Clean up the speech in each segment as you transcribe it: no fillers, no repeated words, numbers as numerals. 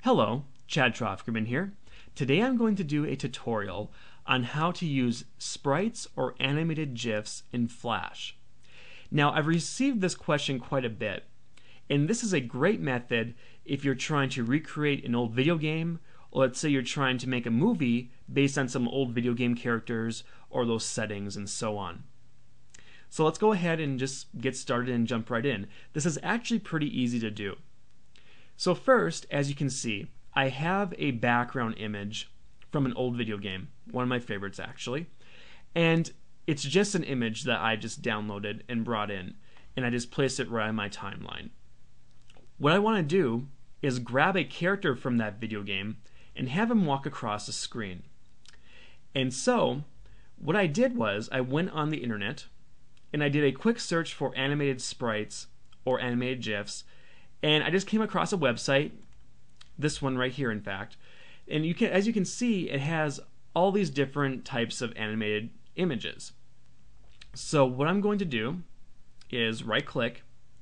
Hello, Chad Trofkerman here. Today I'm going to do a tutorial on how to use sprites or animated GIFs in Flash. Now, I've received this question quite a bit, and this is a great method if you're trying to recreate an old video game, or let's say you're trying to make a movie based on some old video game characters or those settings and so on. So let's go ahead and just get started and jump right in. This is actually pretty easy to do. So first, as you can see, I have a background image from an old video game, one of my favorites actually, and it's just an image that I just downloaded and brought in, and I just placed it right on my timeline. What I want to do is grab a character from that video game and have him walk across the screen. And so, what I did was I went on the internet and I did a quick search for animated sprites or animated GIFs, and I just came across a website, this one right here in fact, and as you can see, it has all these different types of animated images. So what I'm going to do is right click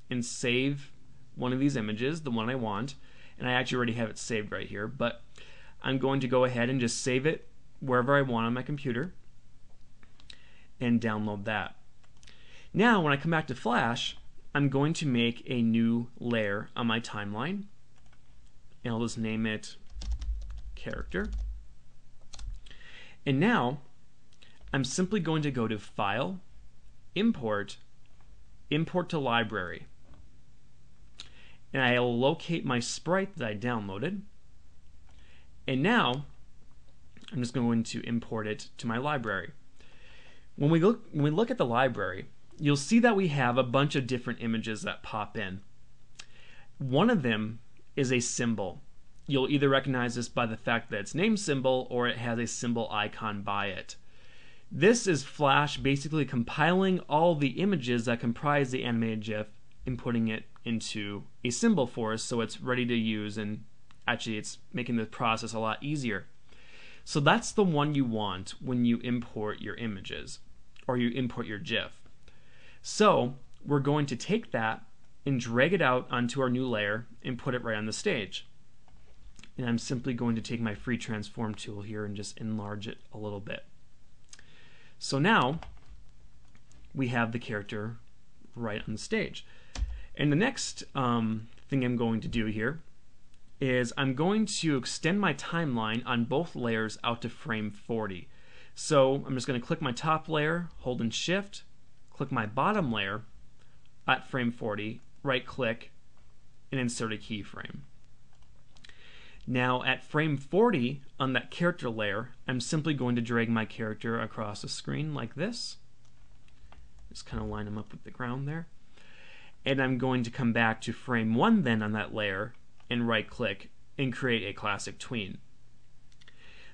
and save one of these images, the one I want, and I actually already have it saved right here, but I'm going to go ahead and just save it wherever I want on my computer and download that. Now when I come back to Flash, I'm going to make a new layer on my timeline, and I'll just name it character. And now I'm simply going to go to File, Import, Import to Library, and I'll locate my sprite that I downloaded, and now I'm just going to import it to my library. When we look at the library, you'll see that we have a bunch of different images that pop in. One of them is a symbol. You'll either recognize this by the fact that it's named symbol or it has a symbol icon by it. This is Flash basically compiling all the images that comprise the animated GIF and putting it into a symbol for us so it's ready to use, and actually it's making the process a lot easier. So that's the one you want when you import your images or you import your GIF. So we're going to take that and drag it out onto our new layer and put it right on the stage. And I'm simply going to take my free transform tool here and just enlarge it a little bit. So now we have the character right on the stage. And the next thing I'm going to do here is I'm going to extend my timeline on both layers out to frame 40. So I'm just going to click my top layer, holding Shift, click my bottom layer at frame 40, right click, and insert a keyframe. Now at frame 40 on that character layer, I'm simply going to drag my character across the screen like this. Just kind of line him up with the ground there. And I'm going to come back to frame 1 then on that layer and right click and create a classic tween.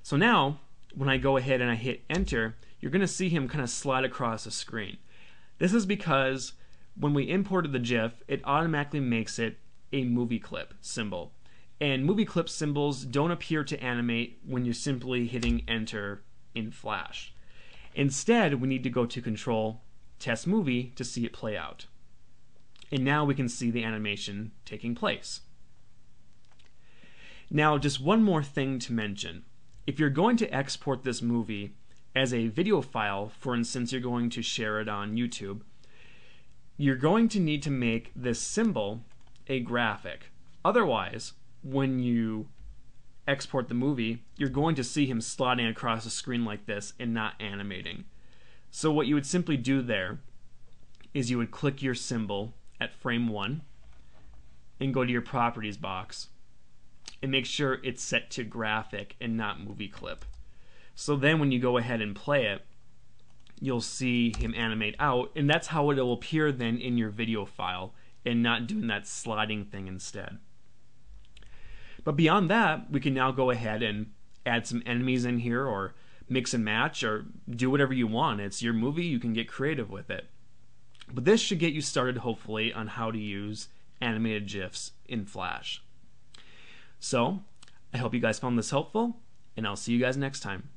So now when I go ahead and I hit enter, you're going to see him kind of slide across the screen. This is because when we imported the GIF, it automatically makes it a movie clip symbol. And movie clip symbols don't appear to animate when you're simply hitting enter in Flash. Instead, we need to go to Control, Test Movie to see it play out. And now we can see the animation taking place. Now, just one more thing to mention. If you're going to export this movie as a video file, for instance, you're going to share it on YouTube, you're going to need to make this symbol a graphic. Otherwise, when you export the movie, you're going to see him sliding across the screen like this and not animating. So what you would simply do there is you would click your symbol at frame 1 and go to your properties box and make sure it's set to graphic and not movie clip. So then when you go ahead and play it, you'll see him animate out, and that's how it will appear then in your video file and not doing that sliding thing instead. But beyond that, we can now go ahead and add some enemies in here or mix and match or do whatever you want. It's your movie, you can get creative with it. But this should get you started hopefully on how to use animated GIFs in Flash. So, I hope you guys found this helpful, and I'll see you guys next time.